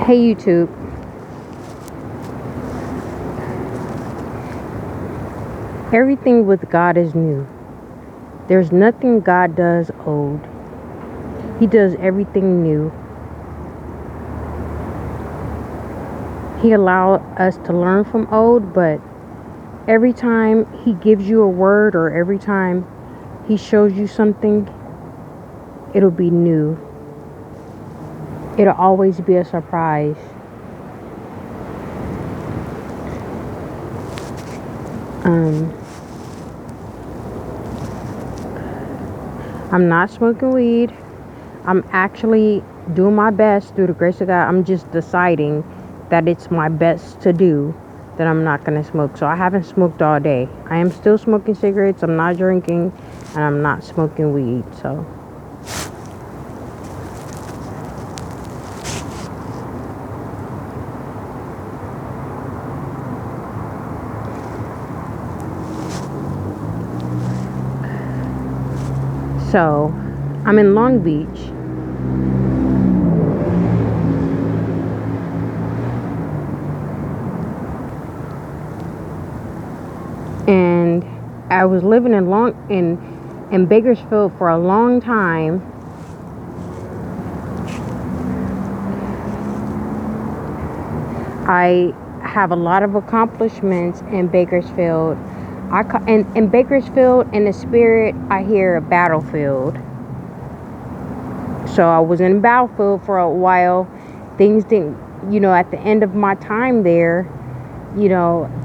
Hey YouTube, everything with God is new. There's nothing God does old. He does everything new. He allowed us to learn from old, but every time He gives you a word or every time He shows you something, it'll be new. It'll always be a surprise. I'm not smoking weed. I'm actually doing my best through the grace of God. I'm just deciding that it's my best to do, that I'm not going to smoke. So I haven't smoked all day. I am still smoking cigarettes. I'm not drinking and I'm not smoking weed. So I'm in Long Beach. And I was living in Bakersfield for a long time. I have a lot of accomplishments in Bakersfield. In Bakersfield, in the spirit, I hear a battlefield. So I was in battlefield for a while. Things didn't, at the end of my time there,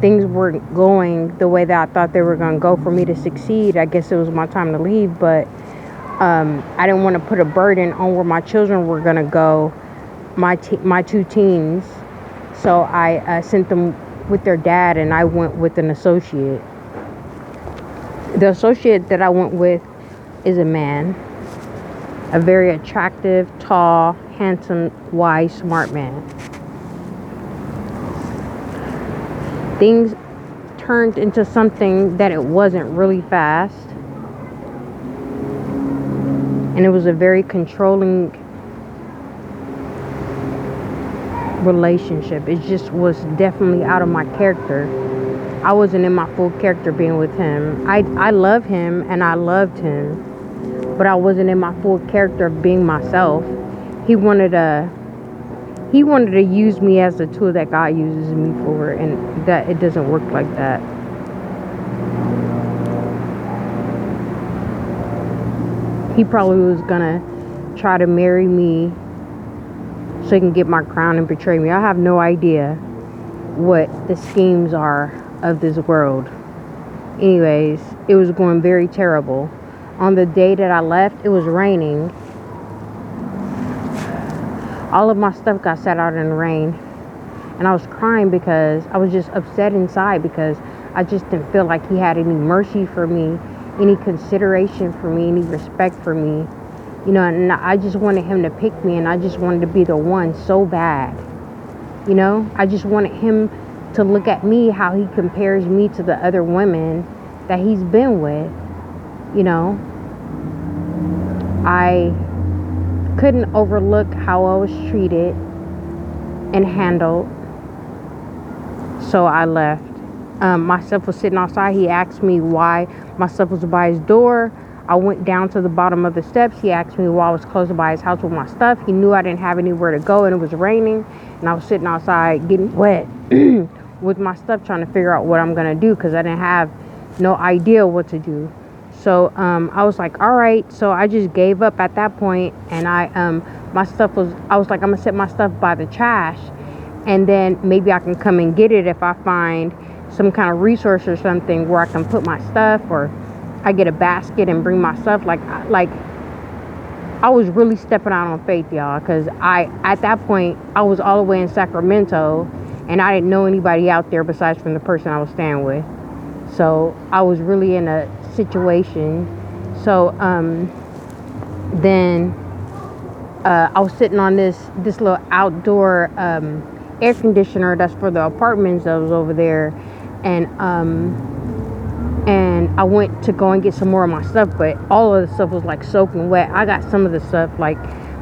things weren't going the way that I thought they were going to go for me to succeed. I guess it was my time to leave, but I didn't want to put a burden on where my children were going to go, my two teens. So I sent them with their dad, and I went with an associate. The associate that I went with is a man, a very attractive, tall, handsome, wise, smart man. Things turned into something that it wasn't really fast. And it was a very controlling relationship. It just was definitely out of my character. I wasn't in my full character being with him. I love him and I loved him, but I wasn't in my full character of being myself. He wanted to use me as the tool that God uses me for, and that it doesn't work like that. He probably was gonna try to marry me so he can get my crown and betray me. I have no idea what the schemes are of this world. Anyways, it was going very terrible. On the day that I left, it was raining. All of my stuff got set out in the rain, and I was crying because I was just upset inside, because I just didn't feel like he had any mercy for me, any consideration for me, any respect for me, and I just wanted him to pick me, and I just wanted to be the one so bad. I just wanted him to look at me, how he compares me to the other women that he's been with. I couldn't overlook how I was treated and handled, so I left. My stuff was sitting outside. He asked me why my stuff was by his door. I went down to the bottom of the steps. He asked me why I was close by his house with my stuff. He knew I didn't have anywhere to go, and it was raining, and I was sitting outside getting wet with my stuff, trying to figure out what I'm gonna do, because I didn't have no idea what to do. So I was like, all right. So I just gave up at that point, and I was like, I'm gonna set my stuff by the trash, and then maybe I can come and get it if I find some kind of resource or something where I can put my stuff, or I get a basket and bring my stuff. Like I was really stepping out on faith, y'all, because at that point I was all the way in Sacramento, and I didn't know anybody out there besides from the person I was staying with. So I was really in a situation. So then I was sitting on this little outdoor air conditioner that's for the apartments that was over there, and I went to go and get some more of my stuff, but all of the stuff was like soaking wet. I got some of the stuff, like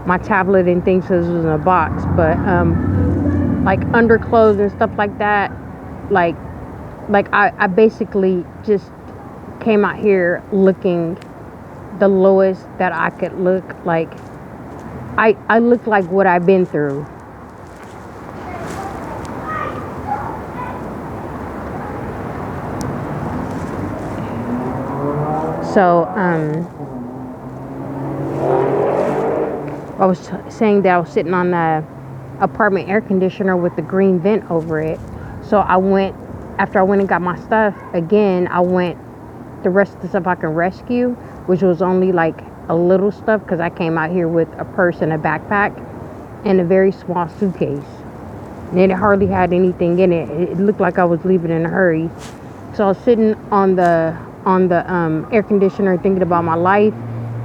my tablet and things, because it was in a box, but like underclothes and stuff like that. Like I basically just came out here looking the lowest that I could look. Like I look like what I've been through. So I was saying that I was sitting on the apartment air conditioner with the green vent over it. So after I went and got my stuff again, I went the rest of the stuff I can rescue, which was only like a little stuff because I came out here with a purse and a backpack and a very small suitcase. And it hardly had anything in it. It looked like I was leaving in a hurry. So I was sitting on the air conditioner thinking about my life,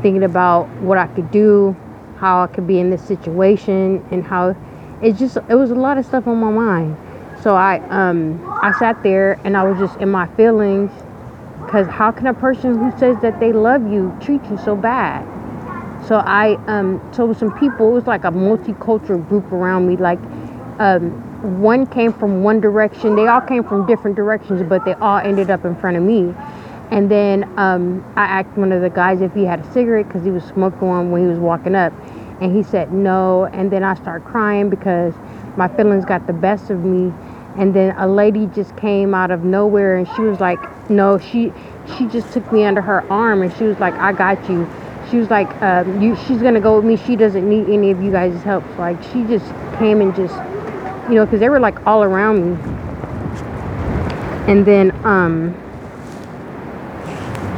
thinking about what I could do, how I could be in this situation, and how it was a lot of stuff on my mind. So I sat there and I was just in my feelings, because how can a person who says that they love you treat you so bad? So so with some people, it was like a multicultural group around me. Like one came from one direction, they all came from different directions, but they all ended up in front of me. And then I asked one of the guys if he had a cigarette, because he was smoking one when he was walking up, and he said no. And then I started crying because my feelings got the best of me. And then a lady just came out of nowhere, and she was like, no, she just took me under her arm, and she was like, I got you. She was like, she's gonna go with me, she doesn't need any of you guys' help. So, like, she just came and just, because they were like all around me. And then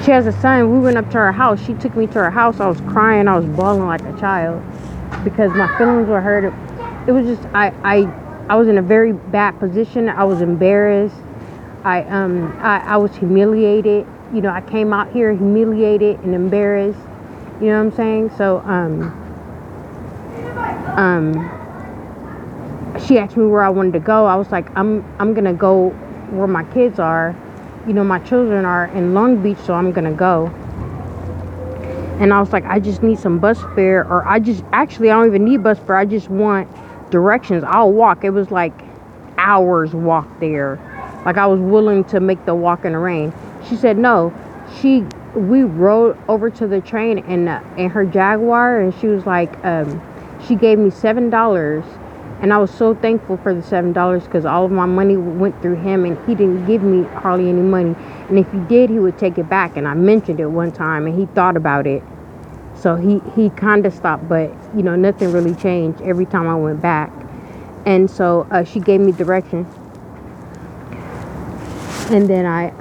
she has a son. We went up to her house. She took me to her house. I was crying. I was bawling like a child because my feelings were hurt. It was just I was in a very bad position. I was embarrassed. I was humiliated. I came out here humiliated and embarrassed. You know what I'm saying? So she asked me where I wanted to go. I was like, I'm gonna go where my kids are. My children are in Long Beach, so I'm gonna go. And I was like, I just need some bus fare, or I don't even need bus fare. I just want directions. I'll walk. It was like hours walk there. Like, I was willing to make the walk in the rain. She said no. We rode over to the train in her Jaguar, and she was like, she gave me $7. And I was so thankful for the $7, because all of my money went through him, and he didn't give me hardly any money. And if he did, he would take it back. And I mentioned it one time, and he thought about it. So he kind of stopped, but nothing really changed every time I went back. And so she gave me direction. And then I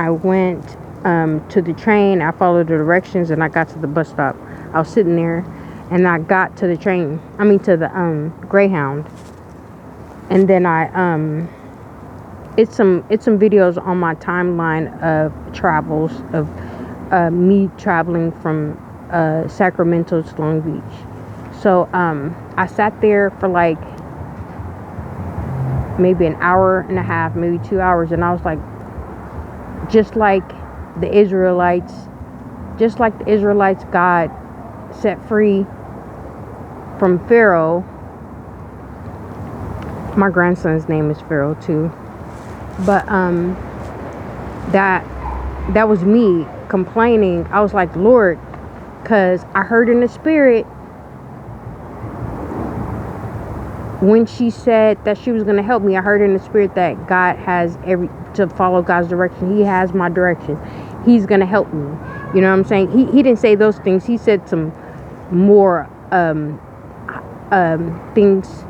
went to the train. I followed the directions, and I got to the bus stop. I was sitting there. And I got to the train, to the Greyhound. And then it's some videos on my timeline of travels, of me traveling from Sacramento to Long Beach. So I sat there for like maybe an hour and a half, maybe 2 hours. And I was like, just like the Israelites, God set free from Pharaoh. My grandson's name is Pharaoh too. But that was me complaining. I was like, Lord, because I heard in the spirit when she said that she was going to help me. I heard in the spirit that God has to follow God's direction. He has my direction. He's going to help me. You know what I'm saying? He didn't say those things. He said some more things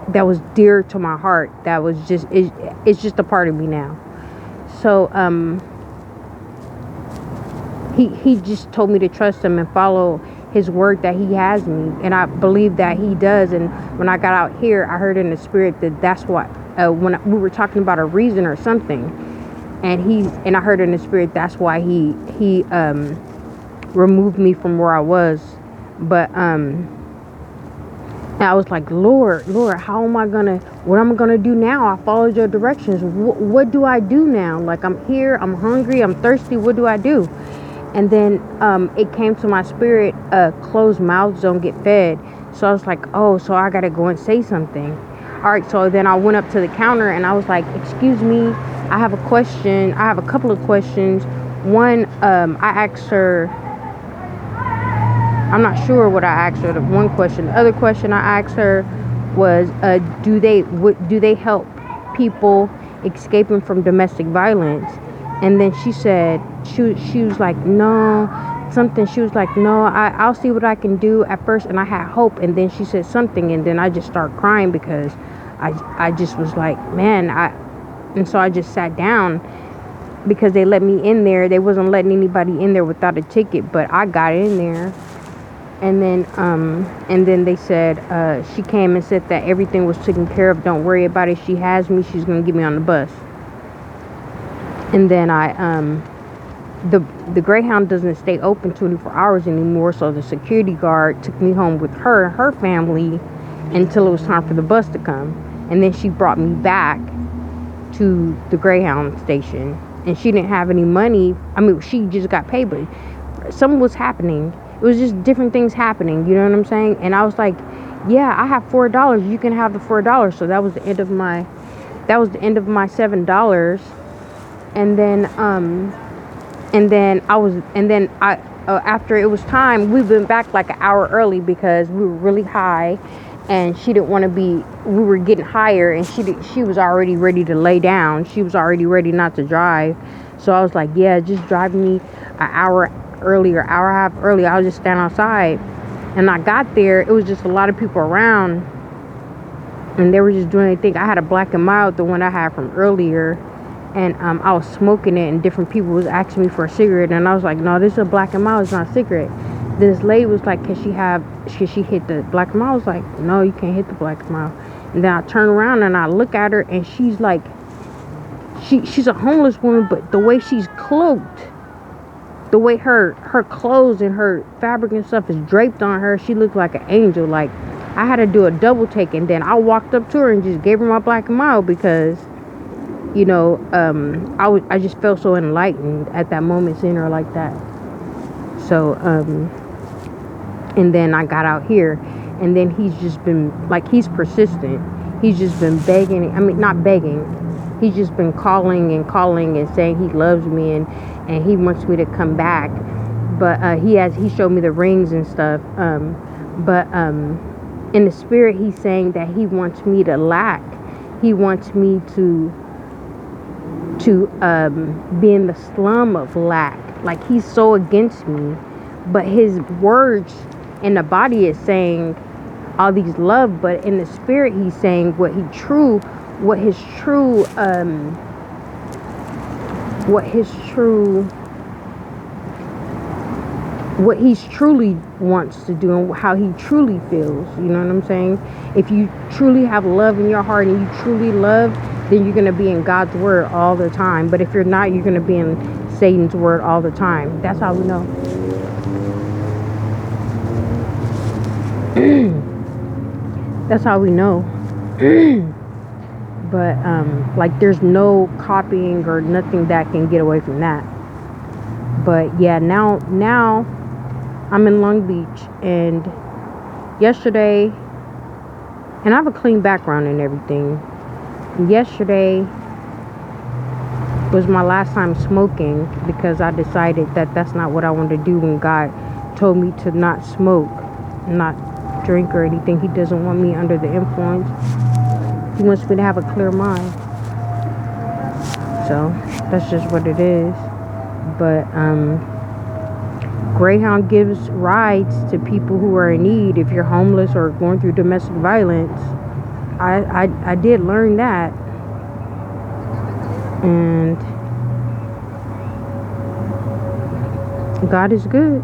that was dear to my heart. That was just it's just a part of me now. So he just told me to trust him and follow his word, that he has me, and I believe that he does. And when I got out here, I heard in the spirit that that's what when we were talking about a reason or something, and I heard in the spirit that's why he removed me from where I was. But and I was like, Lord, what am I gonna do now? I followed your directions. What do I do now? Like, I'm here, I'm hungry, I'm thirsty. What do I do? And then it came to my spirit, closed mouths don't get fed. So I was like, oh, so I gotta go and say something. All right, so then I went up to the counter and I was like, excuse me, I have a question. I have a couple of questions. One, I asked her, I'm not sure what I asked her. The one question. The other question I asked her was, do they help people escaping from domestic violence? And then she said, she was like, no, something. She was like, no, I'll see what I can do at first. And I had hope. And then she said something, and then I just started crying because I just was like, man, and so I just sat down because they let me in there. They wasn't letting anybody in there without a ticket, but I got in there. And then they said, she came and said that everything was taken care of. Don't worry about it. She has me. She's going to get me on the bus. And then the Greyhound doesn't stay open 24 hours anymore. So the security guard took me home with her and her family until it was time for the bus to come. And then she brought me back to the Greyhound station. And she didn't have any money. I mean, she just got paid, but something was happening. It was just different things happening, you know what I'm saying? And I was like, yeah, I have $4. You can have the $4. So that was the end of my $7. And then I after it was time, we went back like an hour early because we were really high, and she didn't want to be. We were getting higher, and she was already ready to lay down. She was already ready not to drive. So I was like, yeah, just drive me an hour earlier, hour and a half early. I'll just stand outside. And I got there, it was just a lot of people around, and they were just doing their thing. I had a Black and Mild, the one I had from earlier, and I was smoking it, and different people was asking me for a cigarette, and I was like, no, this is a Black and Mild, it's not a cigarette. This lady was like, can she hit the Black and Mild? I was like, no, you can't hit the Black and Mild. And then I turn around and I look at her, and she's like, she's a homeless woman, but the way she's cloaked, the way her clothes and her fabric and stuff is draped on her, she looked like an angel. Like, I had to do a double take, and then I walked up to her and just gave her my Black and Mild because, you know, I just felt so enlightened at that moment seeing her like that. So and then I got out here, and then he's just been like, he's persistent. He's just been begging. I mean, not begging. He's just been calling and saying he loves me and he wants me to come back. But he showed me the rings and stuff. But in the spirit, he's saying that he wants me to lack. He wants me to be in the slum of lack. Like, he's so against me. But his words in the body is saying all these love, but in the spirit, he's saying what he's truly wants to do and how he truly feels. You know what I'm saying? If you truly have love in your heart and you truly love, then you're going to be in God's word all the time. But if you're not, you're going to be in Satan's word all the time. That's how we know. That's how we know. But like, there's no copying or nothing that can get away from that. But yeah, now I'm in Long Beach, and yesterday, and I have a clean background and everything. Yesterday was my last time smoking because I decided that that's not what I wanted to do when God told me to not smoke, not drink or anything. He doesn't want me under the influence. He wants me to have a clear mind. So that's just what it is. But Greyhound gives rides to people who are in need. If you're homeless or going through domestic violence, I did learn that. And God is good.